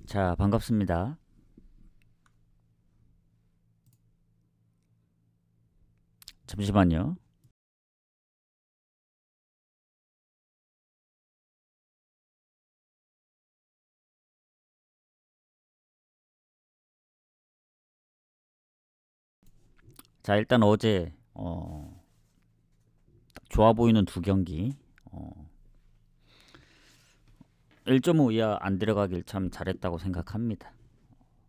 자, 반갑습니다. 잠시만요. 자, 일단 어제 딱 좋아 보이는 두 경기 1.5 이하 안 들어가길 참 잘했다고 생각합니다.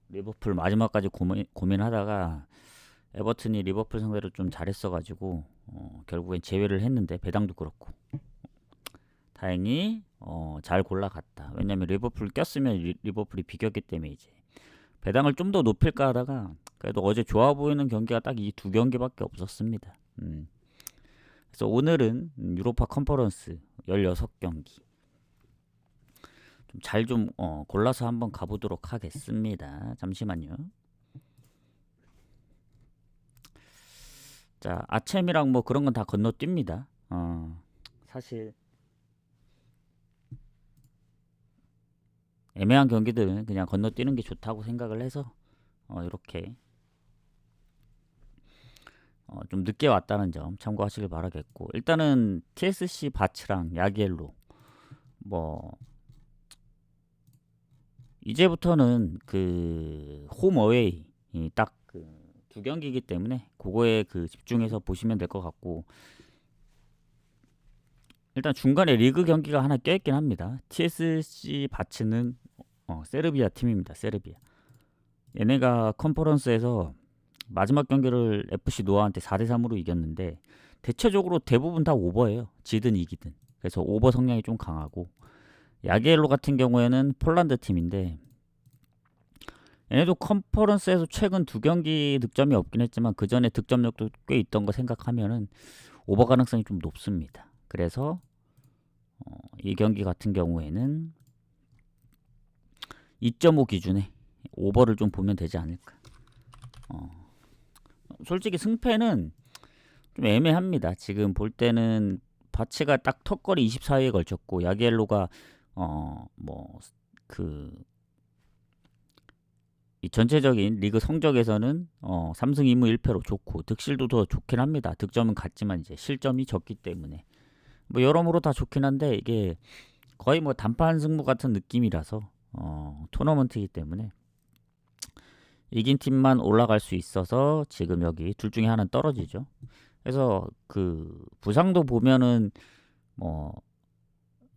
리버풀 마지막까지 고민하다가 에버튼이 리버풀 상대로 좀 잘했어가지고 결국엔 제외를 했는데 배당도 그렇고 다행히 잘 골라갔다. 왜냐면 리버풀 꼈으면 리버풀이 비겼기 때문에 이제 배당을 좀 더 높일까 하다가 그래도 어제 좋아 보이는 경기가 딱 이 두 경기밖에 없었습니다. 그래서 오늘은 유로파 컨퍼런스 16경기 좀 잘 좀 골라서 한번 가보도록 하겠습니다. 잠시만요. 자, 아챔이랑 뭐 그런 건 다 건너뜁니다. 사실 애매한 경기들은 그냥 건너뛰는 게 좋다고 생각을 해서 이렇게 좀 늦게 왔다는 점 참고하시길 바라겠고, 일단은 TSC 바츠랑 야기엘로 뭐 이제부터는 그 홈 어웨이 딱 그 두 경기이기 때문에 그거에 그 집중해서 보시면 될 것 같고, 일단 중간에 리그 경기가 하나 껴있긴 합니다. TSC 바츠는 세르비아 팀입니다. 세르비아. 얘네가 컨퍼런스에서 마지막 경기를 FC 노아한테 4대3으로 이겼는데 대체적으로 대부분 다 오버예요. 지든 이기든. 그래서 오버 성향이 좀 강하고, 야기엘로 같은 경우에는 폴란드 팀인데 얘네도 컨퍼런스에서 최근 두 경기 득점이 없긴 했지만 그 전에 득점력도 꽤 있던 거 생각하면은 오버 가능성이 좀 높습니다. 그래서 이 경기 같은 경우에는 2.5 기준에 오버를 좀 보면 되지 않을까. 솔직히 승패는 좀 애매합니다. 지금 볼 때는 바치가 딱 턱걸이 24회에 걸쳤고 야기엘로가 뭐그 이 전체적인 리그 성적에서는 3승 2무 1패로 좋고 득실도 더 좋긴 합니다. 득점은 같지만 이제 실점이 적기 때문에 뭐 여러모로 다 좋긴 한데 이게 거의 뭐 단판 승부 같은 느낌이라서 토너먼트이기 때문에 이긴 팀만 올라갈 수 있어서 지금 여기 둘 중에 하나는 떨어지죠. 그래서 그 부상도 보면은 뭐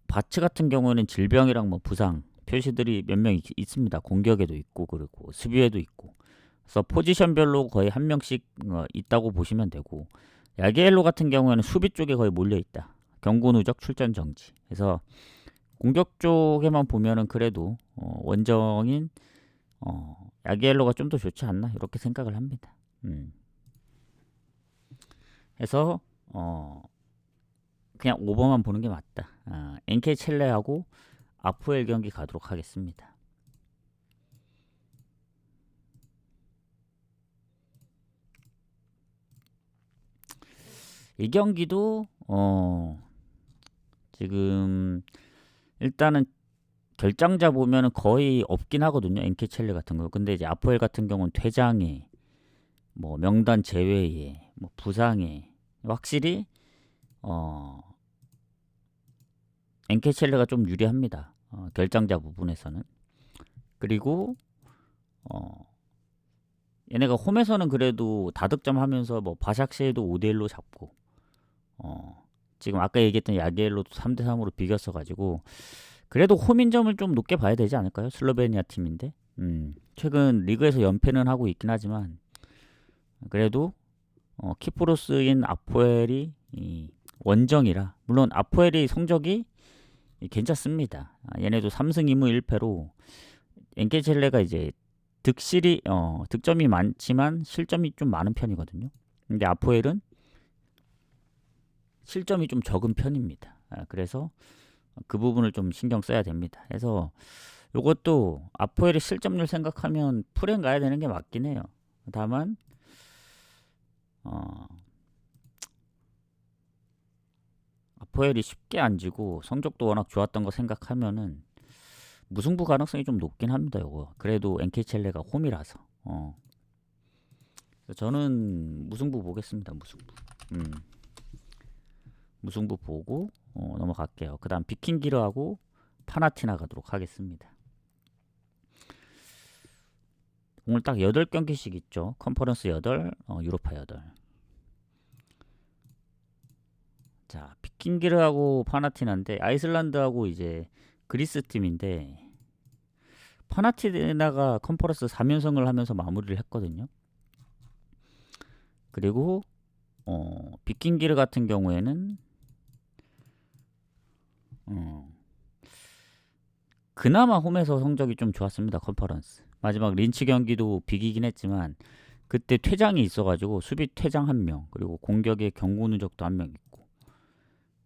바츠 같은 경우에는 질병이랑 뭐 부상 표시들이 몇 명 있습니다. 공격에도 있고 그리고 수비에도 있고. 그래서 포지션별로 거의 한 명씩 있다고 보시면 되고, 야기엘로 같은 경우에는 수비 쪽에 거의 몰려 있다. 경고 누적 출전 정지. 그래서 공격 쪽에만 보면은 그래도 원정인 야기엘로가 좀 더 좋지 않나 이렇게 생각을 합니다. 그래서 그냥 오버만 보는 게 맞다. NK 첼레하고 아프엘 경기 가도록 하겠습니다. 이 경기도 지금 일단은 결장자 보면은 거의 없긴 하거든요. NK 첼레 같은 거. 근데 이제 아프엘 같은 경우는 퇴장에 뭐 명단 제외에 뭐 부상에 확실히 NK 첼레가 좀 유리합니다. 결장자 부분에서는. 그리고 얘네가 홈에서는 그래도 다득점하면서 뭐 바샥시에도 5대1로 잡고 지금 아까 얘기했던 야기엘로도 3대3으로 비겼어가지고 그래도 홈인점을 좀 높게 봐야 되지 않을까요? 슬로베니아 팀인데 최근 리그에서 연패는 하고 있긴 하지만 그래도 키프로스인 아포엘이 원정이라, 물론 아포엘이 성적이 괜찮습니다. 얘네도 3승 2무 1패로 엔케첼레가 이제 득점이 많지만 실점이 좀 많은 편이거든요. 근데 아포엘은 실점이 좀 적은 편입니다. 그래서 그 부분을 좀 신경 써야 됩니다. 그래서 이것도 아포엘의 실점률 생각하면 풀엔 가야 되는 게 맞긴 해요. 다만 하포엘이 쉽게 안 지고 성적도 워낙 좋았던 거 생각하면은 무승부 가능성이 좀 높긴 합니다. 요거 그래도 엔케첼레가 홈이라서 저는 무승부 보겠습니다. 무승부. 무승부 보고 넘어갈게요. 그 다음 비킹기르하고 파나티나 가도록 하겠습니다. 오늘 딱 8경기씩 있죠. 컨퍼런스 8, 유로파 8. 자, 비킹기르하고 파나티나인데 아이슬란드하고 이제 그리스 팀인데 파나티나가 컨퍼런스 3연승을 하면서 마무리를 했거든요. 그리고 비킹기르 같은 경우에는 그나마 홈에서 성적이 좀 좋았습니다. 컨퍼런스 마지막 린치 경기도 비기긴 했지만 그때 퇴장이 있어가지고 수비 퇴장 1명 그리고 공격에 경고 누적도 1명 있고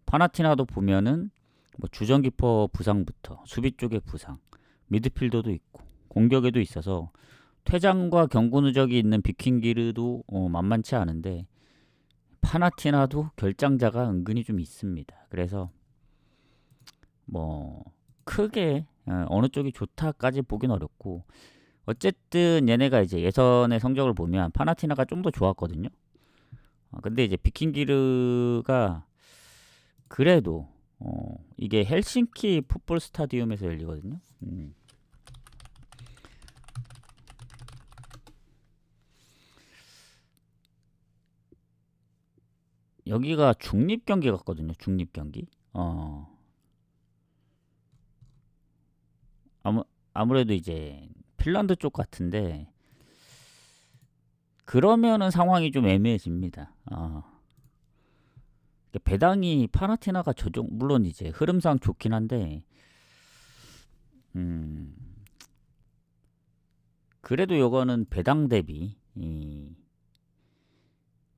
파나티나도 보면은 뭐 주전키퍼 부상부터 수비 쪽에 부상 미드필더도 있고 공격에도 있어서 퇴장과 경고 누적이 있는 비킹기르도 만만치 않은데 파나티나도 결장자가 은근히 좀 있습니다. 그래서 뭐 크게 어느 쪽이 좋다까지 보긴 어렵고 어쨌든 얘네가 이제 예선의 성적을 보면 파나티나가 좀 더 좋았거든요. 근데 이제 비킹기르가 그래도 이게 헬싱키 풋볼 스타디움에서 열리거든요. 여기가 중립 경기 같거든요. 중립 경기. 아무래도 이제 핀란드 쪽 같은데 그러면은 상황이 좀 애매해집니다. 배당이 파나티나가 물론 이제 흐름상 좋긴 한데 그래도 요거는 배당 대비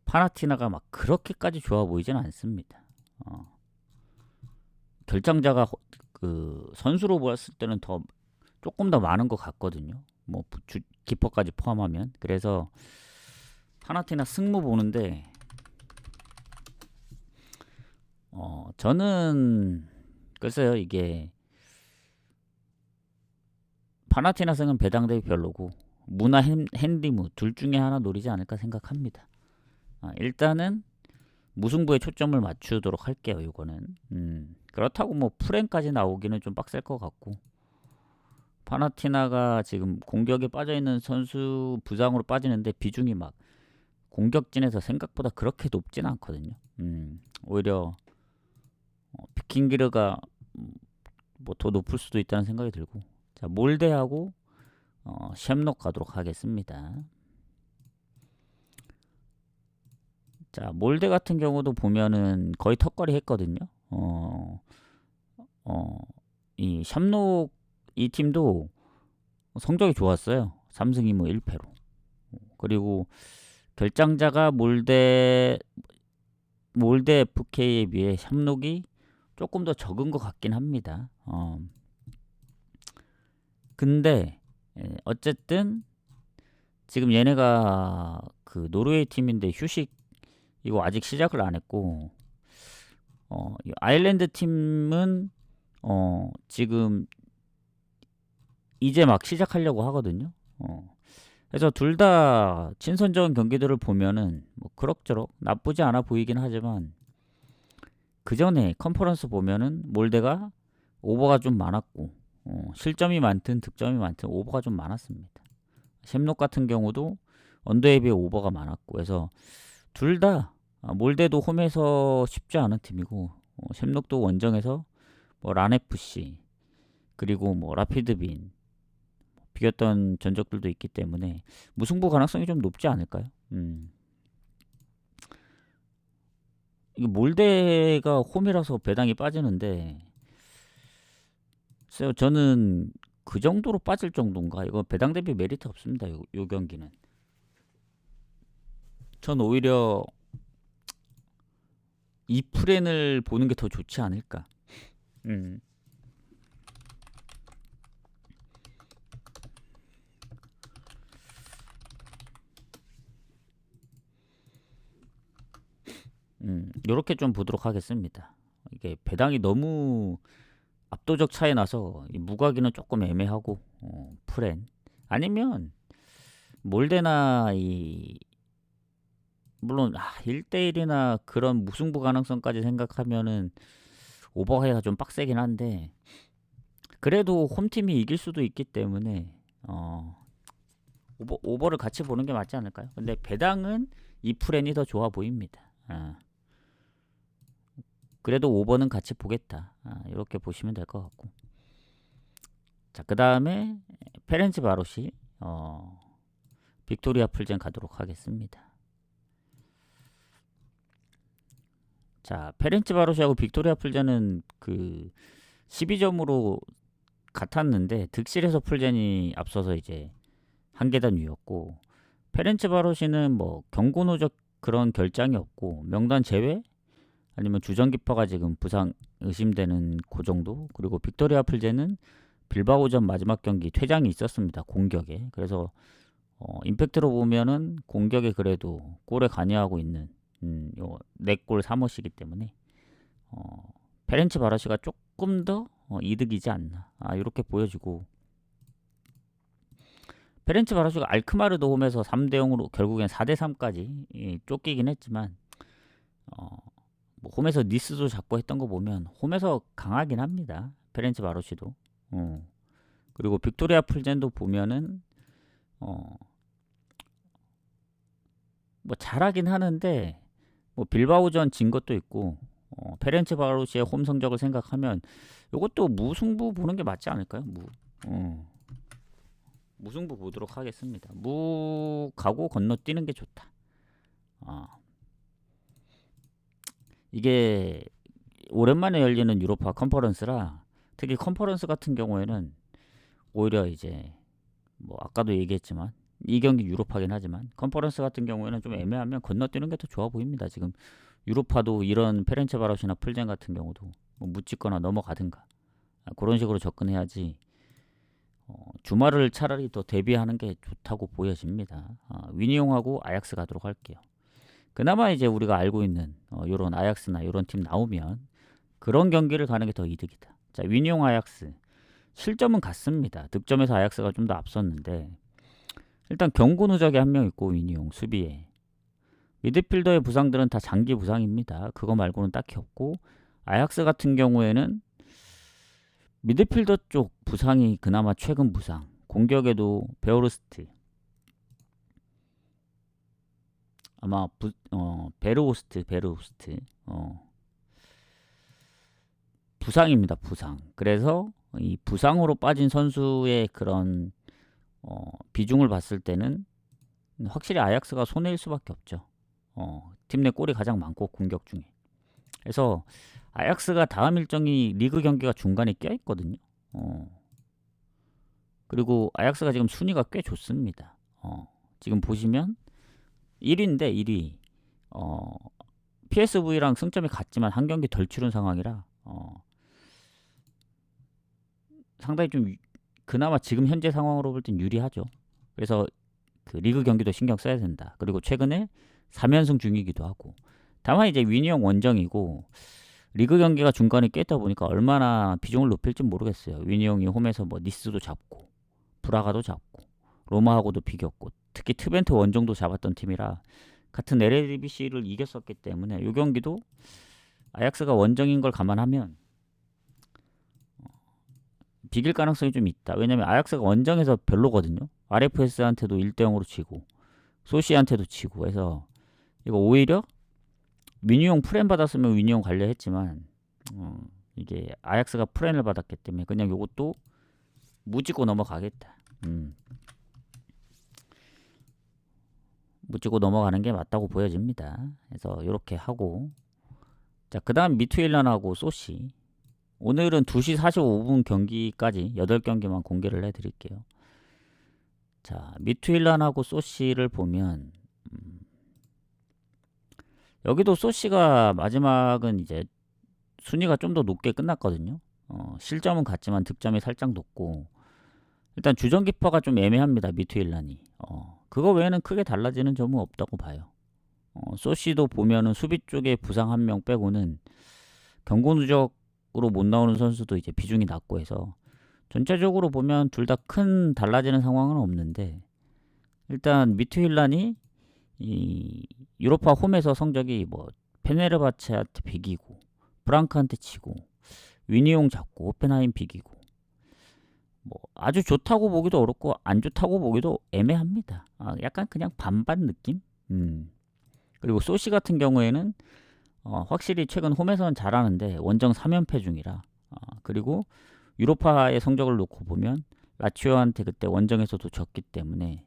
파나티나가 막 그렇게까지 좋아 보이진 않습니다. 결장자가 그 선수로 보았을 때는 조금 더 많은 것 같거든요. 뭐 키퍼까지 포함하면. 그래서 파나티나 승무 보는데 저는 글쎄요, 이게 파나티나 승은 배당 대비 별로고 무나 핸디무 둘 중에 하나 노리지 않을까 생각합니다. 일단은 무승부에 초점을 맞추도록 할게요. 이거는 그렇다고 뭐 프랭까지 나오기는 좀 빡셀 것 같고 파나티나가 지금 공격에 빠져있는 선수 부상으로 빠지는데 비중이 막 공격진에서 생각보다 그렇게 높진 않거든요. 오히려 비킹기르가 뭐 더 높을 수도 있다는 생각이 들고 자 몰데하고 셴록 가도록 하겠습니다. 자 몰데 같은 경우도 보면은 거의 턱걸이 했거든요. 이 샴록 이 팀도 성적이 좋았어요. 3승 2무 1패로. 그리고 결장자가 몰데 FK에 비해 샴록이 조금 더 적은 것 같긴 합니다. 근데 어쨌든 지금 얘네가 그 노르웨이 팀인데 휴식 이거 아직 시작을 안 했고 아일랜드 팀은 지금 이제 막 시작하려고 하거든요. 그래서 둘 다 친선적인 경기들을 보면은 뭐 그럭저럭 나쁘지 않아 보이긴 하지만 그 전에 컨퍼런스 보면은 몰데가 오버가 좀 많았고 실점이 많든 득점이 많든 오버가 좀 많았습니다. 샘록 같은 경우도 언더에 비해 오버가 많았고 그래서 둘 다 몰데도 홈에서 쉽지 않은 팀이고 샘록도 원정에서 뭐 란FC 그리고 뭐 라피드빈 비겼던 전적들도 있기 때문에 무승부 가능성이 좀 높지 않을까요? 이게 몰데가 홈이라서 배당이 빠지는데 글쎄요, 저는 그 정도로 빠질 정도인가? 이거 배당 대비 메리트 없습니다. 요 경기는. 전 오히려 이 프렌을 보는 게 더 좋지 않을까? 요렇게 좀 보도록 하겠습니다. 이게 배당이 너무 압도적 차이 나서 이 무과기는 조금 애매하고 프렌 아니면 몰데나 이 물론 1대1이나 그런 무승부 가능성까지 생각하면은 오버헤이가 좀 빡세긴 한데 그래도 홈팀이 이길 수도 있기 때문에 오버를 같이 보는 게 맞지 않을까요? 근데 배당은 이 프렌이 더 좋아 보입니다. 그래도 오버는 같이 보겠다. 이렇게 보시면 될 것 같고. 자, 그 다음에 페렌츠 바로시 빅토리아 풀젠 가도록 하겠습니다. 자, 페렌츠 바로시하고 빅토리아 풀젠은 그 12점으로 같았는데 득실에서 풀젠이 앞서서 이제 한 계단 위였고, 페렌츠 바로시는 뭐 경고 누적 그런 결장이 없고 명단 제외 아니면 주전기퍼가 지금 부상 의심되는 그 정도. 그리고 빅토리아 풀젠은 빌바오전 마지막 경기 퇴장이 있었습니다, 공격에. 그래서 임팩트로 보면은 공격에 그래도 골에 관여하고 있는 요 4골 3어시기 때문에 페렌츠 바로시가 조금 더 이득이지 않나 이렇게 보여지고, 페렌츠 바로시가 알크마르도 홈에서 3대0으로 결국엔 4대3까지 쫓기긴 했지만 뭐 홈에서 니스도 잡고 했던 거 보면 홈에서 강하긴 합니다, 페렌츠 바로시도. 그리고 빅토리아 풀젠도 보면은 뭐 잘하긴 하는데 뭐 빌바오전 진 것도 있고 페렌츠 바로시의 홈 성적을 생각하면 이것도 무승부 보는 게 맞지 않을까요? 무승부 보도록 하겠습니다. 무 가고 건너뛰는 게 좋다. 이게 오랜만에 열리는 유로파 컨퍼런스라 특히 컨퍼런스 같은 경우에는 오히려 이제 뭐 아까도 얘기했지만 이 경기 유로파긴 하지만 컨퍼런스 같은 경우에는 좀 애매하면 건너뛰는 게 더 좋아 보입니다. 지금 유로파도 이런 페렌체 바로시나 풀젠 같은 경우도 뭐 묻찍거나 넘어가든가 그런 식으로 접근해야지 주말을 차라리 더 대비하는 게 좋다고 보여집니다. 위니용하고 아약스 가도록 할게요. 그나마 이제 우리가 알고 있는 요런 아약스나 요런 팀 나오면 그런 경기를 가는 게 더 이득이다. 자, 위니용 아약스 실점은 같습니다. 득점에서 아약스가 좀 더 앞섰는데 일단 경고 누적에 한 명 있고 위니용 수비에 미드필더의 부상들은 다 장기 부상입니다. 그거 말고는 딱히 없고, 아약스 같은 경우에는 미드필더 쪽 부상이 그나마 최근 부상. 공격에도 베오르스트 아마 베르호스트 부상입니다. 부상. 그래서 이 부상으로 빠진 선수의 그런 비중을 봤을 때는 확실히 아약스가 손해일 수밖에 없죠. 팀 내 골이 가장 많고 공격 중에. 그래서 아약스가 다음 일정이 리그 경기가 중간에 껴있거든요. 그리고 아약스가 지금 순위가 꽤 좋습니다. 지금 보시면 1위인데 1위 PSV랑 승점이 같지만 한 경기 덜 치른 상황이라 상당히 좀 그나마 지금 현재 상황으로 볼 땐 유리하죠. 그래서 그 리그 경기도 신경 써야 된다. 그리고 최근에 3연승 중이기도 하고. 다만 이제 위니용 원정이고 리그 경기가 중간에 깼다 보니까 얼마나 비중을 높일지 모르겠어요. 위니용이 홈에서 뭐 니스도 잡고 브라가도 잡고 로마하고도 비겼고 특히 트벤트 원정도 잡았던 팀이라 같은 LADBC를 이겼었기 때문에 이 경기도 아약스가 원정인 걸 감안하면 비길 가능성이 좀 있다. 왜냐면 아약스가 원정에서 별로거든요. RFS한테도 1대0으로 치고 소시한테도 치고 해서 이거 오히려 위니용 프렌 받았으면 위니용 관리했지만 이게 아약스가 프렌을 받았기 때문에 그냥 요것도 무지고 넘어가겠다. 무지고 넘어가는 게 맞다고 보여집니다. 그래서 이렇게 하고, 자, 그 다음 미투일란하고 소시. 오늘은 2시 45분 경기까지 8경기만 공개를 해드릴게요. 자, 미투일란하고 소시를 보면 여기도 소시가 마지막은 이제 순위가 좀 더 높게 끝났거든요. 실점은 같지만 득점이 살짝 높고 일단 주전기퍼가 좀 애매합니다. 미투일란이. 그거 외에는 크게 달라지는 점은 없다고 봐요. 소시도 보면은 수비 쪽에 부상 한 명 빼고는 경고 누적으로 못 나오는 선수도 이제 비중이 낮고 해서 전체적으로 보면 둘 다 큰 달라지는 상황은 없는데, 일단 미투일란이 이 유로파 홈에서 성적이 뭐 페네르바체한테 비기고 프랑크한테 치고 위니용 잡고 호펜하임 비기고 뭐 아주 좋다고 보기도 어렵고 안 좋다고 보기도 애매합니다. 약간 그냥 반반 느낌? 그리고 소시 같은 경우에는 확실히 최근 홈에서는 잘하는데 원정 3연패 중이라, 그리고 유로파의 성적을 놓고 보면 라치오한테 그때 원정에서도 졌기 때문에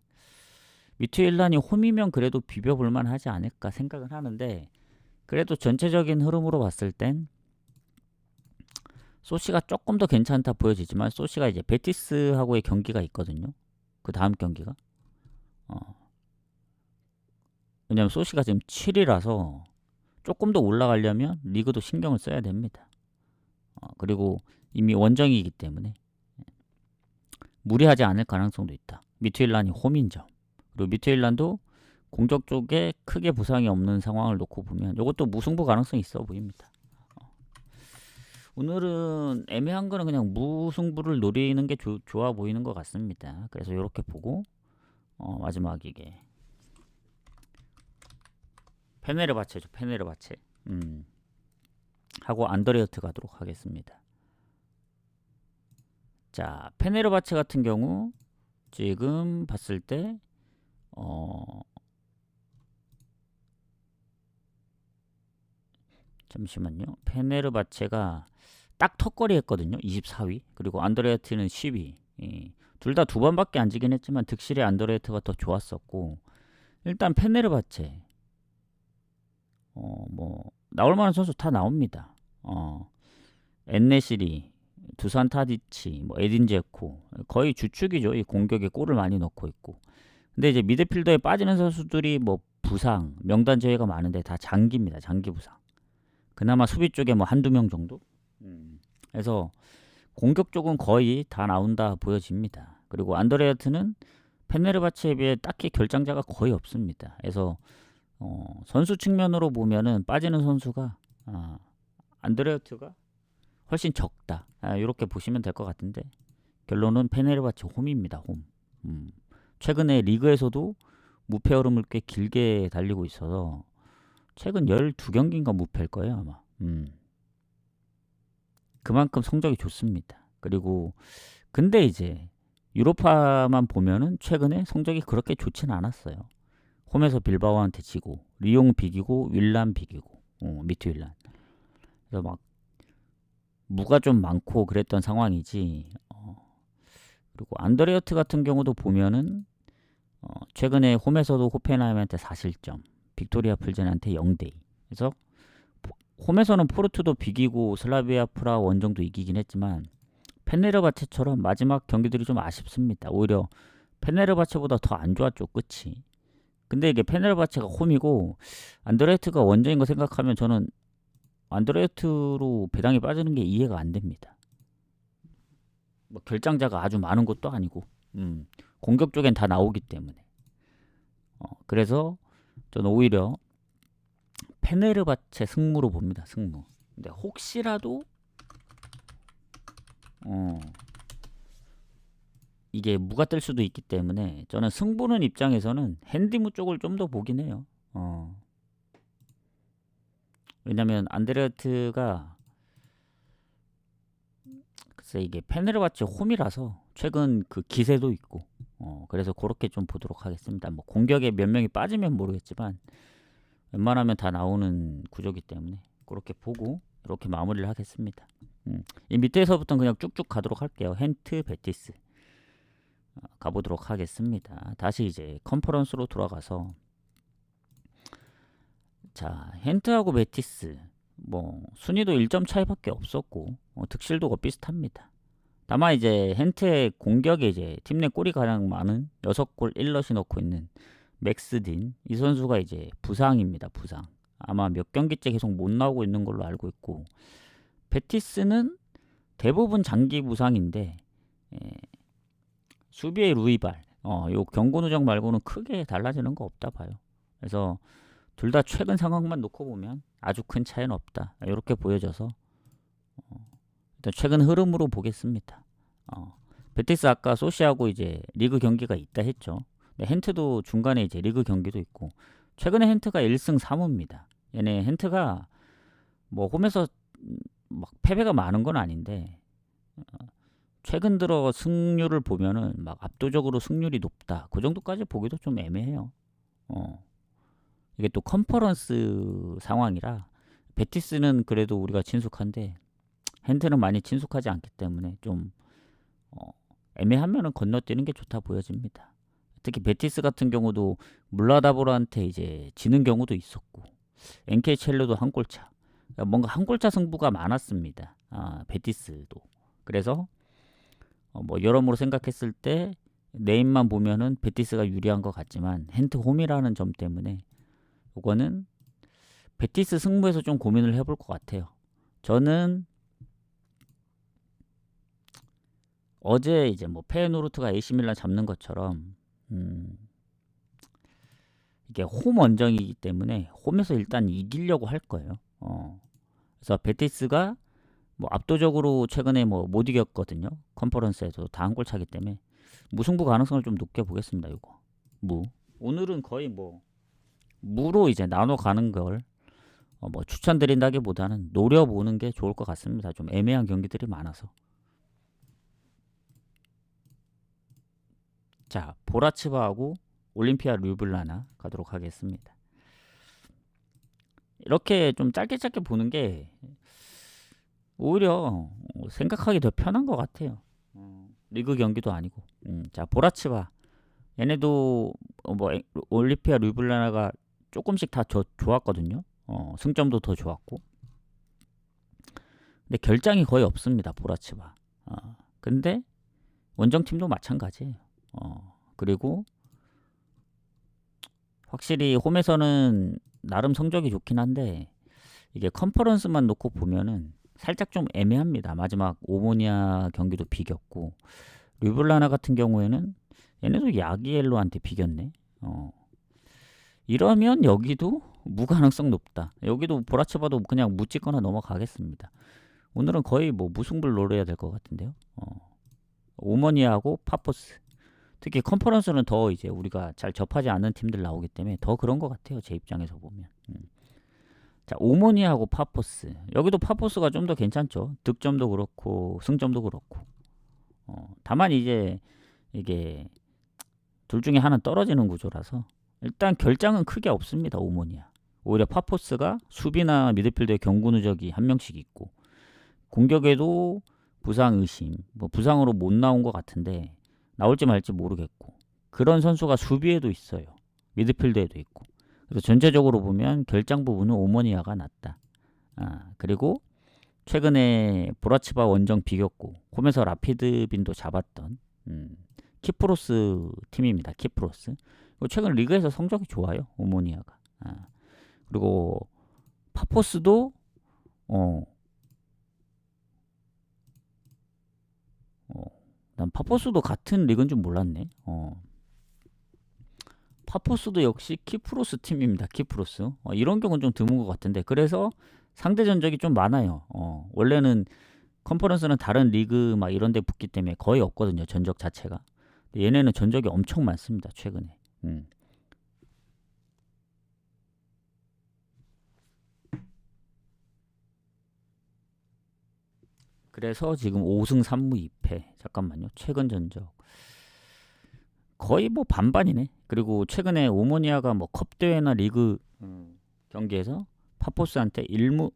미투일란이 홈이면 그래도 비벼볼만 하지 않을까 생각은 하는데, 그래도 전체적인 흐름으로 봤을 땐 소시가 조금 더 괜찮다 보여지지만, 소시가 이제 베티스하고의 경기가 있거든요. 그 다음 경기가. 왜냐면 소시가 지금 7위라서 조금 더 올라가려면 리그도 신경을 써야 됩니다. 그리고 이미 원정이기 때문에 무리하지 않을 가능성도 있다. 미투일란이 홈인 점. 그리고 미투일란도 공격 쪽에 크게 부상이 없는 상황을 놓고 보면 이것도 무승부 가능성이 있어 보입니다. 오늘은 애매한 거는 그냥 무승부를 노리는 게 좋아 보이는 것 같습니다. 그래서 이렇게 보고 마지막 이게 페네르바체죠. 페네르바체. 하고 안드레어트 가도록 하겠습니다. 자, 페네르바체 같은 경우 지금 봤을 때 잠시만요. 페네르바체가 딱 턱걸이 했거든요. 24위. 그리고 안드레어트는 10위. 둘 다 두 번밖에 안 지긴 했지만 득실의 안드레어트가 더 좋았었고, 일단 페네르바체 뭐 나올 만한 선수 다 나옵니다. 엔네시리, 두산 타디치, 뭐 에딘 제코 거의 주축이죠. 이 공격에 골을 많이 넣고 있고. 근데 이제 미드필더에 빠지는 선수들이 뭐 부상, 명단 제외가 많은데 다 장기입니다. 장기 부상. 그나마 수비 쪽에 뭐 한두 명 정도? 그래서 공격 쪽은 거의 다 나온다 보여집니다. 그리고 안드레아트는 페네르바체에 비해 딱히 결장자가 거의 없습니다. 그래서 선수 측면으로 보면은 빠지는 선수가 안드레아트가 훨씬 적다. 이렇게 보시면 될 것 같은데, 결론은 페네르바체 홈입니다. 홈. 최근에 리그에서도 무패 흐름을 꽤 길게 달리고 있어서 최근 12경기인가 무패일 거예요 아마. 그만큼 성적이 좋습니다. 그리고 근데 이제 유로파만 보면은 최근에 성적이 그렇게 좋진 않았어요. 홈에서 빌바오한테 지고 리옹 비기고 윌란 비기고 미투윌란. 그래서 막 무가 좀 많고 그랬던 상황이지. 그리고 안드레어트 같은 경우도 보면은 최근에 홈에서도 호펜하임한테 4실점, 빅토리아 플젠한테 0대2. 그래서 홈에서는 포르투도 비기고 슬라비아 프라 원정도 이기긴 했지만 페네르바체처럼 마지막 경기들이 좀 아쉽습니다. 오히려 페네르바체보다 더 안 좋았죠, 끝이. 근데 이게 페네르바체가 홈이고 안드레어트가 원정인 거 생각하면 저는 안드레어트로 배당이 빠지는 게 이해가 안 됩니다. 뭐 결장자가 아주 많은 것도 아니고 공격 쪽엔 다 나오기 때문에. 그래서 저는 오히려 페네르바체 승무로 봅니다. 승무. 근데 혹시라도 이게 무가 뜰 수도 있기 때문에 저는 승 보는 입장에서는 핸디무 쪽을 좀 더 보긴 해요. 왜냐면 안드레어트가 글쎄 이게 페네르바체 홈이라서 최근 그 기세도 있고 그래서 그렇게 좀 보도록 하겠습니다. 뭐 공격에 몇 명이 빠지면 모르겠지만 웬만하면 다 나오는 구조기 때문에 그렇게 보고 이렇게 마무리를 하겠습니다. 이 밑에서부터는 그냥 쭉쭉 가도록 할게요. 헨트, 베티스 가보도록 하겠습니다. 다시 이제 컨퍼런스로 돌아가서, 자, 헨트하고 베티스 뭐 순위도 1점 차이밖에 없었고 득실도 비슷합니다. 다만 이제 헨트의 공격에 이제 팀 내 골이 가장 많은 6골 1럿이 넣고 있는 맥스딘, 이 선수가 이제 부상입니다. 부상. 아마 몇 경기째 계속 못 나오고 있는 걸로 알고 있고, 베티스는 대부분 장기 부상인데 수비의 루이발, 요 경고 누적 말고는 크게 달라지는 거 없다 봐요. 그래서 둘 다 최근 상황만 놓고 보면 아주 큰 차이는 없다. 이렇게 보여져서 일단 최근 흐름으로 보겠습니다. 베티스 아까 소시하고 이제 리그 경기가 있다 했죠. 근데 헨트도 중간에 이제 리그 경기도 있고 최근에 헨트가 1승 3무입니다. 얘네 헨트가 뭐 홈에서 막 패배가 많은 건 아닌데 최근 들어 승률을 보면은 막 압도적으로 승률이 높다. 그 정도까지 보기도 좀 애매해요. 이게 또 컨퍼런스 상황이라 베티스는 그래도 우리가 친숙한데 헨트는 많이 친숙하지 않기 때문에 좀 애매하면은 건너뛰는 게 좋다 보여집니다. 특히 베티스 같은 경우도 물라다보라한테 이제 지는 경우도 있었고 NK 첼로도 한 골차. 그러니까 뭔가 한 골차 승부가 많았습니다. 베티스도. 그래서 뭐 여러모로 생각했을 때 네임만 보면은 베티스가 유리한 것 같지만 헨트 홈이라는 점 때문에 이거는 베티스 승부에서 좀 고민을 해볼 것 같아요. 저는 어제 이제 뭐 페에노르트가 AC 밀란 잡는 것처럼 이게 홈 원정이기 때문에 홈에서 일단 이기려고 할 거예요. 그래서 베티스가 뭐 압도적으로 최근에 뭐 못 이겼거든요. 컨퍼런스에서 다 한 골 차기 때문에 무승부 가능성을 좀 높게 보겠습니다. 이거 무. 오늘은 거의 뭐 무로 이제 나눠 가는 걸 뭐 추천드린다기보다는 노려보는 게 좋을 것 같습니다. 좀 애매한 경기들이 많아서. 자, 보라치바하고 올림피아 류블라나 가도록 하겠습니다. 이렇게 좀 짧게 보는 게 오히려 생각하기 더 편한 것 같아요. 리그 경기도 아니고. 자, 보라치바 얘네도 뭐 올림피아 류블라나가 조금씩 다 좋았거든요. 승점도 더 좋았고. 근데 결장이 거의 없습니다. 보라치바. 근데 원정팀도 마찬가지예요. 그리고 확실히 홈에서는 나름 성적이 좋긴 한데 이게 컨퍼런스만 놓고 보면은 살짝 좀 애매합니다. 마지막 오모니아 경기도 비겼고 류블라나 같은 경우에는 얘네도 야기엘로한테 비겼네. 이러면 여기도 무가능성 높다. 여기도 보라치바도 그냥 묻찍거나 넘어가겠습니다. 오늘은 거의 뭐 무승부를 노려야 될 것 같은데요. 오모니아하고 파포스. 특히 컨퍼런스는 더 이제 우리가 잘 접하지 않는 팀들 나오기 때문에 더 그런 것 같아요. 제 입장에서 보면. 자, 오모니아하고 파포스. 여기도 파포스가 좀 더 괜찮죠. 득점도 그렇고 승점도 그렇고. 다만 이제 이게 둘 중에 하나 떨어지는 구조라서 일단 결장은 크게 없습니다. 오모니아. 오히려 파포스가 수비나 미드필더의 경고 누적이 한 명씩 있고 공격에도 부상 의심, 뭐 부상으로 못 나온 것 같은데 나올지 말지 모르겠고 그런 선수가 수비에도 있어요. 미드필더에도 있고. 그래서 전체적으로 보면 결장 부분은 오모니아가 낫다. 그리고 최근에 보라치바 원정 비겼고 홈에서 라피드빈도 잡았던 키프로스 팀입니다. 키프로스. 최근 리그에서 성적이 좋아요. 오모니아가. 그리고 파포스도 난 파포스도 같은 리그인 줄 몰랐네. 파포스도 역시 키프로스 팀입니다. 키프로스. 이런 경우는 좀 드문 것 같은데 그래서 상대 전적이 좀 많아요. 원래는 컨퍼런스는 다른 리그 막 이런 데 붙기 때문에 거의 없거든요. 전적 자체가. 얘네는 전적이 엄청 많습니다. 최근에. 그래서 지금 5승 3무 2패. 잠깐만요. 최근 전적. 거의 뭐 반반이네. 그리고 최근에 오모니아가 뭐 컵대회나 리그 경기에서 파포스한테 1무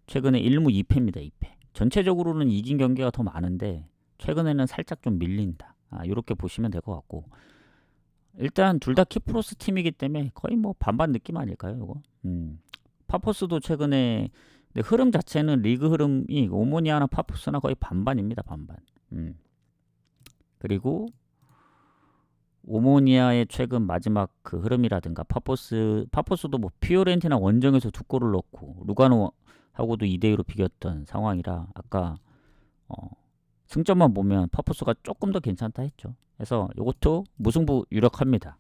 최근에 1무 2패입니다. 2패. 전체적으로는 이긴 경기가 더 많은데 최근에는 살짝 좀 밀린다. 이렇게 보시면 될 것 같고 일단 둘 다 키프로스 팀이기 때문에 거의 뭐 반반 느낌 아닐까요? 이거. 파포스도 최근에 근데 흐름 자체는 리그 흐름이 오모니아나 파포스나 거의 반반입니다. 반반. 그리고 오모니아의 최근 마지막 그 흐름이라든가 파포스도 뭐 피오렌티나 원정에서 2골을 넣고 루가노하고도 2대2로 비겼던 상황이라 아까 승점만 보면 파포스가 조금 더 괜찮다 했죠. 그래서 이것도 무승부 유력합니다.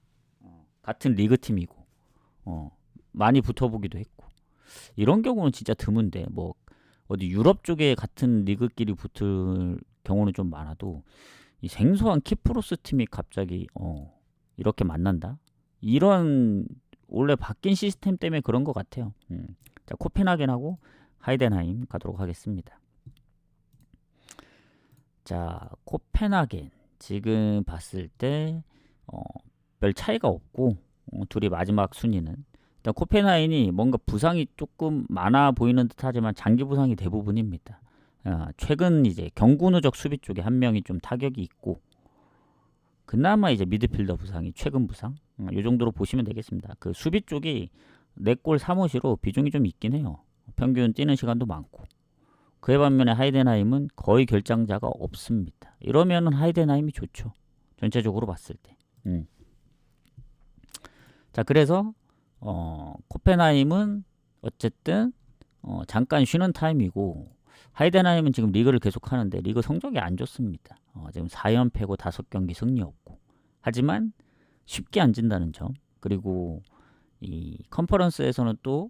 같은 리그 팀이고 많이 붙어보기도 했고 이런 경우는 진짜 드문데 뭐 어디 유럽 쪽에 같은 리그끼리 붙을 경우는 좀 많아도 이 생소한 키프로스 팀이 갑자기 이렇게 만난다? 이런 원래 바뀐 시스템 때문에 그런 것 같아요. 자, 코펜하겐하고 하이덴하임 가도록 하겠습니다. 자, 코펜하겐 지금 봤을 때 별 차이가 없고 둘이 마지막 순위는 일단 코펜하겐이 뭔가 부상이 조금 많아 보이는 듯하지만 장기 부상이 대부분입니다. 최근 이제 경구 누적 수비 쪽에 한 명이 좀 타격이 있고 그나마 이제 미드필더 부상이 최근 부상 이 정도로 보시면 되겠습니다. 그 수비 쪽이 4골 3호시로 비중이 좀 있긴 해요. 평균 뛰는 시간도 많고 그에 반면에 하이덴하임은 거의 결장자가 없습니다. 이러면은 하이덴하임이 좋죠. 전체적으로 봤을 때. 자, 그래서 코펜하임은 어쨌든 잠깐 쉬는 타임이고 하이덴하임은 지금 리그를 계속 하는데 리그 성적이 안 좋습니다. 지금 4연패고 5경기 승리 없고 하지만 쉽게 안 진다는 점 그리고 이 컨퍼런스에서는 또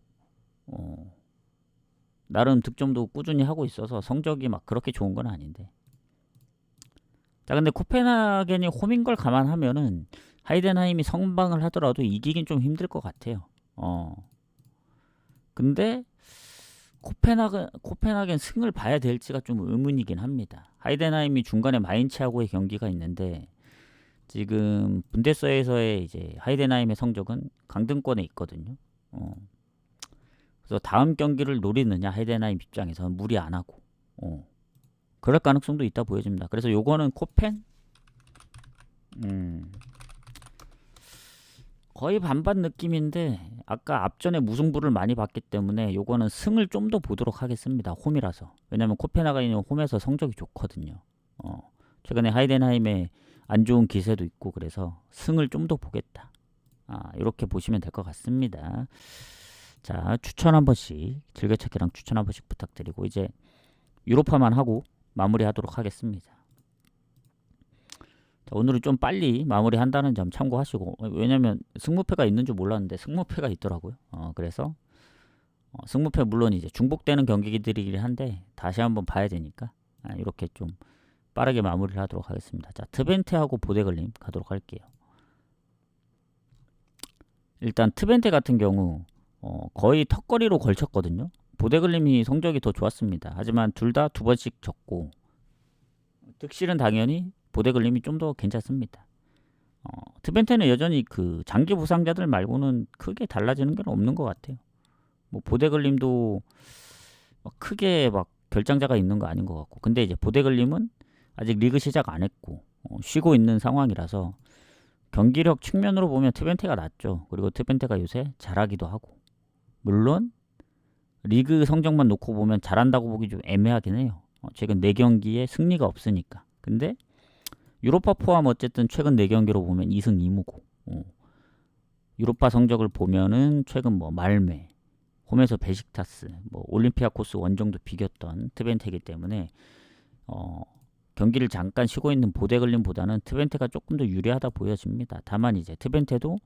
나름 득점도 꾸준히 하고 있어서 성적이 막 그렇게 좋은 건 아닌데 자 근데 코펜하겐이 홈인 걸 감안하면은 하이덴하임이 선방을 하더라도 이기긴 좀 힘들 것 같아요. 근데 코펜하겐 승을 봐야 될지가 좀 의문이긴 합니다. 하이덴하임이 중간에 마인츠하고의 경기가 있는데 지금 분데스에서의 이제 하이덴하임의 성적은 강등권에 있거든요. 그래서 다음 경기를 노리느냐 하이덴하임 입장에서는 무리 안 하고 그럴 가능성도 있다 보여집니다. 그래서 요거는 코펜 거의 반반 느낌인데 아까 앞전에 무승부를 많이 봤기 때문에 요거는 승을 좀 더 보도록 하겠습니다. 홈이라서. 왜냐면 코펜하겐이 홈에서 성적이 좋거든요. 최근에 하이덴하임에 안 좋은 기세도 있고 그래서 승을 좀 더 보겠다. 이렇게 보시면 될 것 같습니다. 자, 추천 한 번씩 즐겨찾기랑 추천 한 번씩 부탁드리고 이제 유로파만 하고 마무리하도록 하겠습니다. 자, 오늘은 좀 빨리 마무리한다는 점 참고하시고 왜냐면 승무패가 있는 줄 몰랐는데 승무패가 있더라고요. 그래서 승무패 물론 이제 중복되는 경기들이긴 한데 다시 한번 봐야 되니까 이렇게 좀 빠르게 마무리를 하도록 하겠습니다. 자, 트벤테하고 보데글림 가도록 할게요. 일단 트벤테 같은 경우 거의 턱걸이로 걸쳤거든요. 보데글림이 성적이 더 좋았습니다. 하지만 둘 다 2번씩 졌고 득실은 당연히 보데글림이 좀 더 괜찮습니다. 트벤테는 여전히 그 장기 부상자들 말고는 크게 달라지는 건 없는 것 같아요. 뭐 보데글림도 크게 막 결장자가 있는 거 아닌 것 같고 근데 이제 보데글림은 아직 리그 시작 안 했고 쉬고 있는 상황이라서 경기력 측면으로 보면 트벤테가 낫죠. 그리고 트벤테가 요새 잘하기도 하고 물론 리그 성적만 놓고 보면 잘한다고 보기 좀 애매하긴 해요. 최근 4경기에 승리가 없으니까. 근데 유로파 포함 어쨌든 최근 4경기로 보면 2승 2무고 유로파 성적을 보면은 최근 뭐 말메 홈에서 베식타스 뭐 올림피아코스 원정도 비겼던 트벤테이기 때문에 경기를 잠깐 쉬고 있는 보데글림보다는 트벤테가 조금 더 유리하다 보여집니다. 다만 이제 트벤테도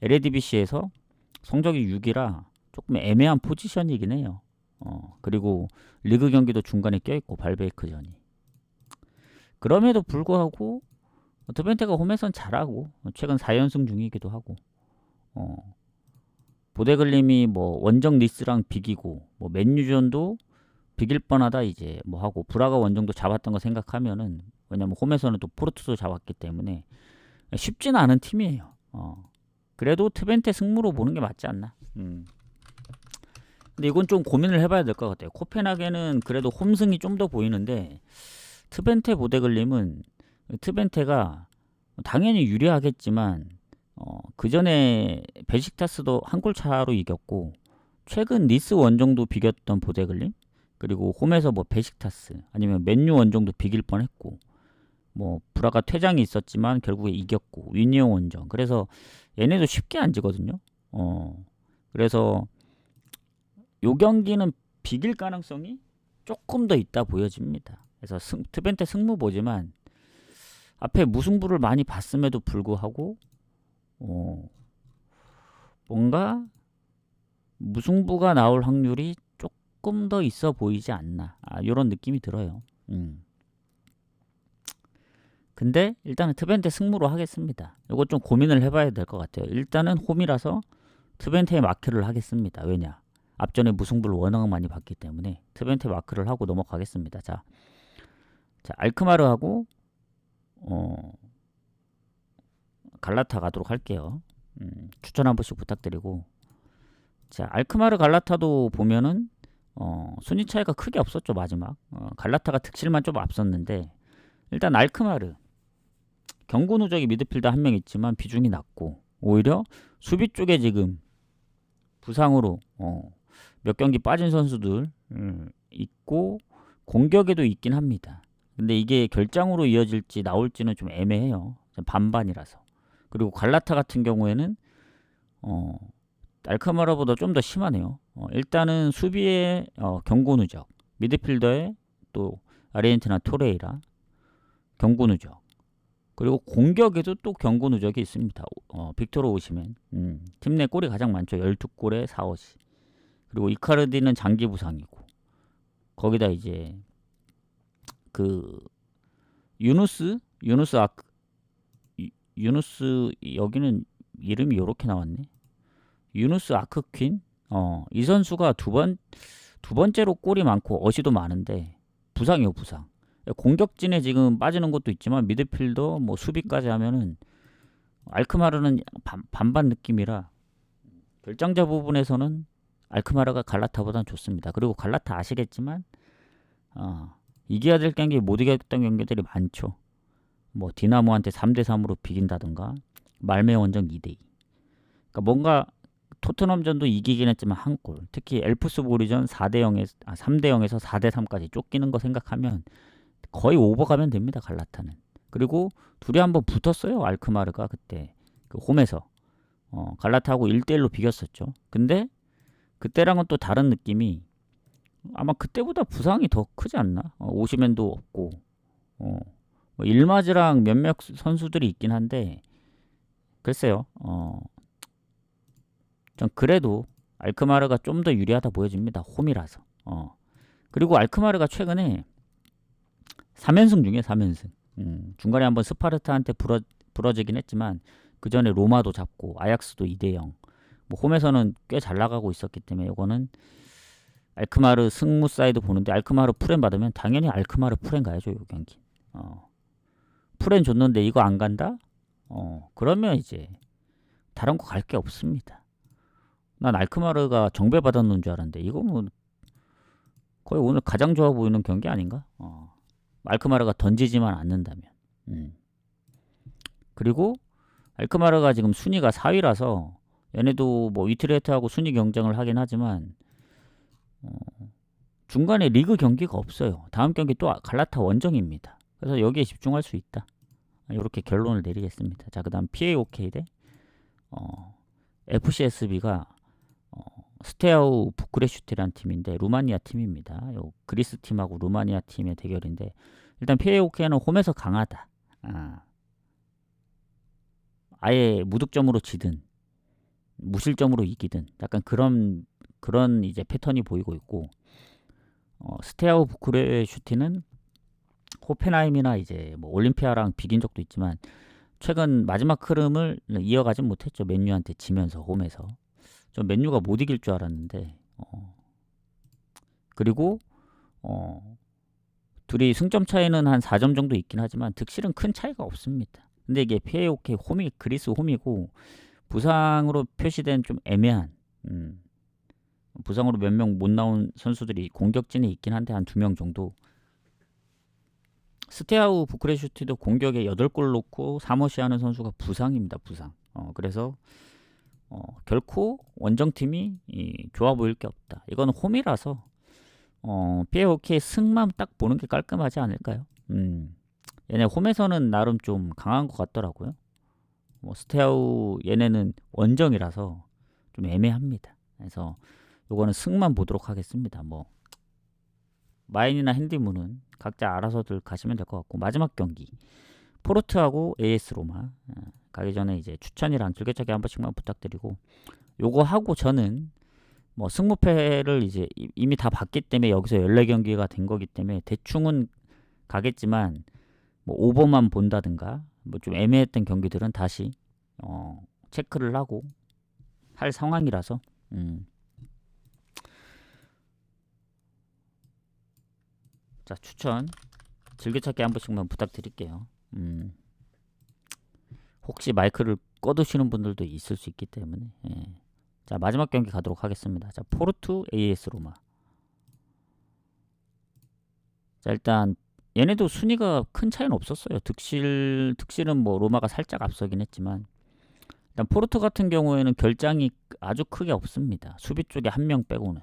LADBC에서 성적이 6이라 조금 애매한 포지션이긴 해요. 그리고 리그 경기도 중간에 껴있고 발베이크전이 그럼에도 불구하고 트벤테가 홈에선 잘하고 최근 4연승 중이기도 하고 보데글림이 뭐 원정 니스랑 비기고 뭐 맨유전도 비길 뻔하다 이제 뭐 하고 브라가 원정도 잡았던 거 생각하면은 왜냐면 홈에서는 또 포르투도 잡았기 때문에 쉽지는 않은 팀이에요. 그래도 트벤테 승무로 보는 게 맞지 않나. 근데 이건 좀 고민을 해봐야 될 것 같아요. 코펜하겐은 그래도 홈승이 좀 더 보이는데 트벤테 보데글림은 트벤테가 당연히 유리하겠지만 그 전에 베식타스도 한 골 차로 이겼고 최근 니스 원정도 비겼던 보데글림 그리고 홈에서 뭐 베식타스 아니면 맨유 원정도 비길 뻔했고 뭐 브라가 퇴장이 있었지만 결국에 이겼고 위니어 원정 그래서 얘네도 쉽게 안 지거든요. 그래서 요 경기는 비길 가능성이 조금 더 있다 보여집니다. 그래서 트벤테 승무 보지만 앞에 무승부를 많이 봤음에도 불구하고 뭔가 무승부가 나올 확률이 조금 더 있어 보이지 않나, 요런 느낌이 들어요. 근데 일단은 트벤테 승무로 하겠습니다. 이거 좀 고민을 해봐야 될 것 같아요. 일단은 홈이라서 트벤테에 마크를 하겠습니다. 왜냐? 앞전에 무승부를 워낙 많이 봤기 때문에 트벤테 마크를 하고 넘어가겠습니다. 자 알크마르하고 갈라타 가도록 할게요. 추천 한 번씩 부탁드리고, 자 알크마르 갈라타도 보면은 순위 차이가 크게 없었죠. 마지막 갈라타가 득실만 좀 앞섰는데, 일단 알크마르 경고 누적이 미드필더 한 명 있지만 비중이 낮고, 오히려 수비 쪽에 지금 부상으로 몇 경기 빠진 선수들 있고, 공격에도 있긴 합니다. 근데 이게 결장으로 이어질지 나올지는 좀 애매해요. 반반이라서. 그리고 갈라타 같은 경우에는 알크마르보다 좀 더 심하네요. 일단은 수비에 경고 누적, 미드필더에 또 아르헨티나 토레이라 경고 누적, 그리고 공격에도 또 경고 누적이 있습니다. 빅토르 오시멘, 팀 내 골이 가장 많죠. 12골에 4어시. 그리고 이카르디는 장기 부상이고, 거기다 이제 그 유누스 여기는 이름이 요렇게 나왔네. 유누스 아크퀸, 이 선수가 두 번째로 골이 많고 어시도 많은데 부상이요, 부상. 공격진에 지금 빠지는 것도 있지만 미드필더 뭐 수비까지 하면은 알크마르는 반반 느낌이라, 결정자 부분에서는 알크마르가 갈라타보다는 좋습니다. 그리고 갈라타 아시겠지만 이겨야 될 경기 못 이겼던 경기들이 많죠. 뭐 디나모한테 3대3으로 비긴다든가, 말메 원정 2대2. 그러니까 뭔가 토트넘전도 이기긴 했지만 한 골, 특히 엘프스부리전 3대0에서 4대3까지 쫓기는 거 생각하면 거의 오버 가면 됩니다, 갈라타는. 그리고 둘이 한번 붙었어요, 알크마르가 그때 그 홈에서 갈라타하고 1대1로 비겼었죠. 근데 그때랑은 또 다른 느낌이, 아마 그때보다 부상이 더 크지 않나? 오시멘도 없고 뭐 일마즈랑 몇몇 선수들이 있긴 한데, 글쎄요. 전 그래도 알크마르가 좀 더 유리하다 보여집니다, 홈이라서. 그리고 알크마르가 최근에 3연승 중에 3연승. 중간에 한번 스파르타한테 부러지긴 했지만 그 전에 로마도 잡고 아약스도 2대0. 뭐 홈에서는 꽤 잘 나가고 있었기 때문에 이거는 알크마르 승무 사이드 보는데, 알크마르 프렌 받으면 당연히 알크마르 프렌 가야죠, 요 경기. 프렌 줬는데 이거 안 간다? 그러면 이제 다른 거 갈 게 없습니다. 난 알크마르가 정배 받았는 줄 알았는데 이거 뭐 거의 오늘 가장 좋아 보이는 경기 아닌가? 알크마르가 던지지만 않는다면. 그리고 알크마르가 지금 순위가 4위라서 얘네도 뭐 위트레트하고 순위 경쟁을 하긴 하지만 중간에 리그 경기가 없어요. 다음 경기 또 갈라타 원정입니다. 그래서 여기에 집중할 수 있다, 이렇게 결론을 내리겠습니다. 자, 그 다음 PAOK 대 FCSB가 스테아우 부크레슈티라는 팀인데 루마니아 팀입니다. 요 그리스 팀하고 루마니아 팀의 대결인데, 일단 PAOK는 홈에서 강하다. 아예 무득점으로 지든 무실점으로 이기든 약간 그런 이제 패턴이 보이고 있고, 스테아우 부크레슈티는 호펜하임이나 이제 뭐 올림피아랑 비긴 적도 있지만 최근 마지막 흐름을 이어가진 못했죠. 맨유한테 지면서 홈에서. 좀 맨유가 못 이길 줄 알았는데, 그리고 둘이 승점 차이는 한 4점 정도 있긴 하지만 득실은 큰 차이가 없습니다. 근데 이게 PAOK 홈이 그리스 홈이고 부상으로 표시된 좀 애매한, 부상으로 몇 명 못 나온 선수들이 공격진에 있긴 한데 한 2명 정도. 스테아우 부크레슈티도 공격에 8골 넣고 3어시 하는 선수가 부상입니다, 부상. 그래서 결코 원정팀이 좋아 보일 게 없다. 이건 홈이라서 PAOK 승만 딱 보는 게 깔끔하지 않을까요? 얘네 홈에서는 나름 좀 강한 것 같더라고요. 스테아우 얘네는 원정이라서 좀 애매합니다. 그래서 요거는 승만 보도록 하겠습니다. 뭐 마인이나 핸디문은 각자 알아서들 가시면 될 것 같고, 마지막 경기 포르투하고 AS 로마 가기 전에 이제 추천이랑 즐겨찾기 한 번씩만 부탁드리고, 요거 하고 저는 뭐 승무패를 이제 이미 다 봤기 때문에 여기서 14경기가 된 거기 때문에 대충은 가겠지만 뭐 오버만 본다든가 뭐 좀 애매했던 경기들은 다시 체크를 하고 할 상황이라서 자, 추천 즐겨찾기 한 번씩만 부탁드릴게요. 혹시 마이크를 꺼두시는 분들도 있을 수 있기 때문에 자, 마지막 경기 가도록 하겠습니다. 자, 포르투 AS 로마. 자, 일단 얘네도 순위가 큰 차이는 없었어요. 득실은 뭐 로마가 살짝 앞서긴 했지만 일단 포르투 같은 경우에는 결장이 아주 크게 없습니다. 수비 쪽에 한 명 빼고는.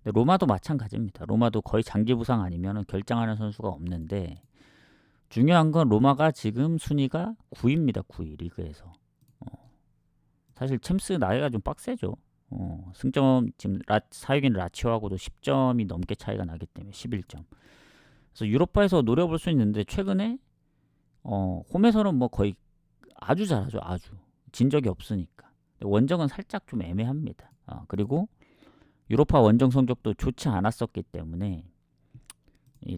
근데 로마도 마찬가지입니다. 로마도 거의 장기 부상 아니면 결장하는 선수가 없는데 중요한 건 로마가 지금 순위가 9위입니다. 9위 리그에서. 사실 챔스 나이가 좀 빡세죠. 승점 지금 4위인 라치오하고도 10점이 넘게 차이가 나기 때문에 11점. 그래서 유로파에서 노려볼 수 있는데 최근에 홈에서는 뭐 거의 아주 잘하죠. 아주 진 적이 없으니까. 원정은 살짝 좀 애매합니다. 그리고 유로파 원정 성적도 좋지 않았었기 때문에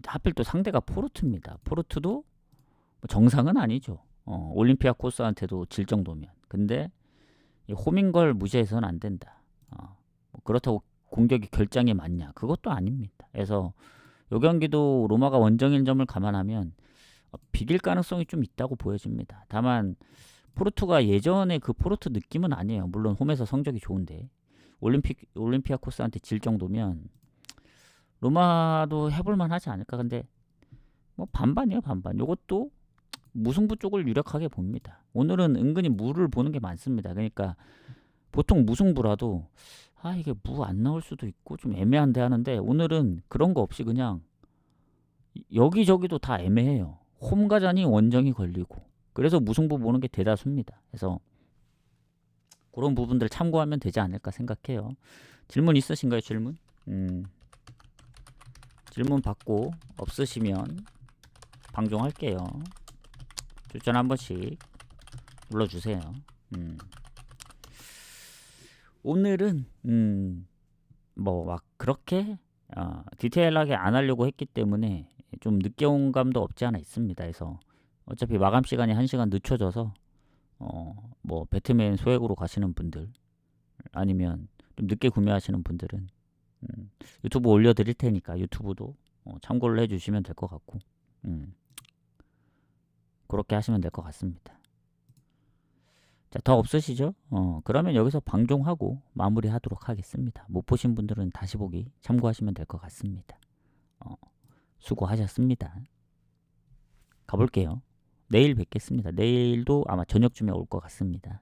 하필 또 상대가 포르투입니다. 포르투도 뭐 정상은 아니죠. 올림피아코스한테도 질 정도면. 근데 홈인 걸 무시해서는 안 된다. 뭐 그렇다고 공격이 결장이 맞냐? 그것도 아닙니다. 그래서 이 경기도 로마가 원정인 점을 감안하면 비길 가능성이 좀 있다고 보여집니다. 다만 포르투가 예전에 그 포르투 느낌은 아니에요. 물론 홈에서 성적이 좋은데 올림피아코스한테 질 정도면 로마도 해볼만 하지 않을까. 근데 뭐 반반이에요. 반반. 이것도 무승부 쪽을 유력하게 봅니다. 오늘은 은근히 무를 보는 게 많습니다. 그러니까 보통 무승부라도 이게 무 안 나올 수도 있고 좀 애매한데 하는데 오늘은 그런 거 없이 그냥 여기저기도 다 애매해요. 홈가자니 원정이 걸리고 그래서 무승부 보는 게 대다수입니다. 그래서 그런 부분들 참고하면 되지 않을까 생각해요. 질문 있으신가요? 질문? 질문 받고 없으시면 방송할게요. 추천 한 번씩 눌러주세요. 오늘은 뭐 막 그렇게 디테일하게 안 하려고 했기 때문에 좀 늦게 온 감도 없지 않아 있습니다. 그래서 어차피 마감 시간이 1시간 늦춰져서 뭐 배트맨 소액으로 가시는 분들 아니면 좀 늦게 구매하시는 분들은 유튜브 올려드릴 테니까 유튜브도 참고를 해주시면 될 것 같고 그렇게 하시면 될 것 같습니다. 자, 더 없으시죠? 그러면 여기서 방종하고 마무리하도록 하겠습니다. 못 보신 분들은 다시 보기 참고하시면 될 것 같습니다. 수고하셨습니다. 가볼게요. 내일 뵙겠습니다. 내일도 아마 저녁쯤에 올 것 같습니다.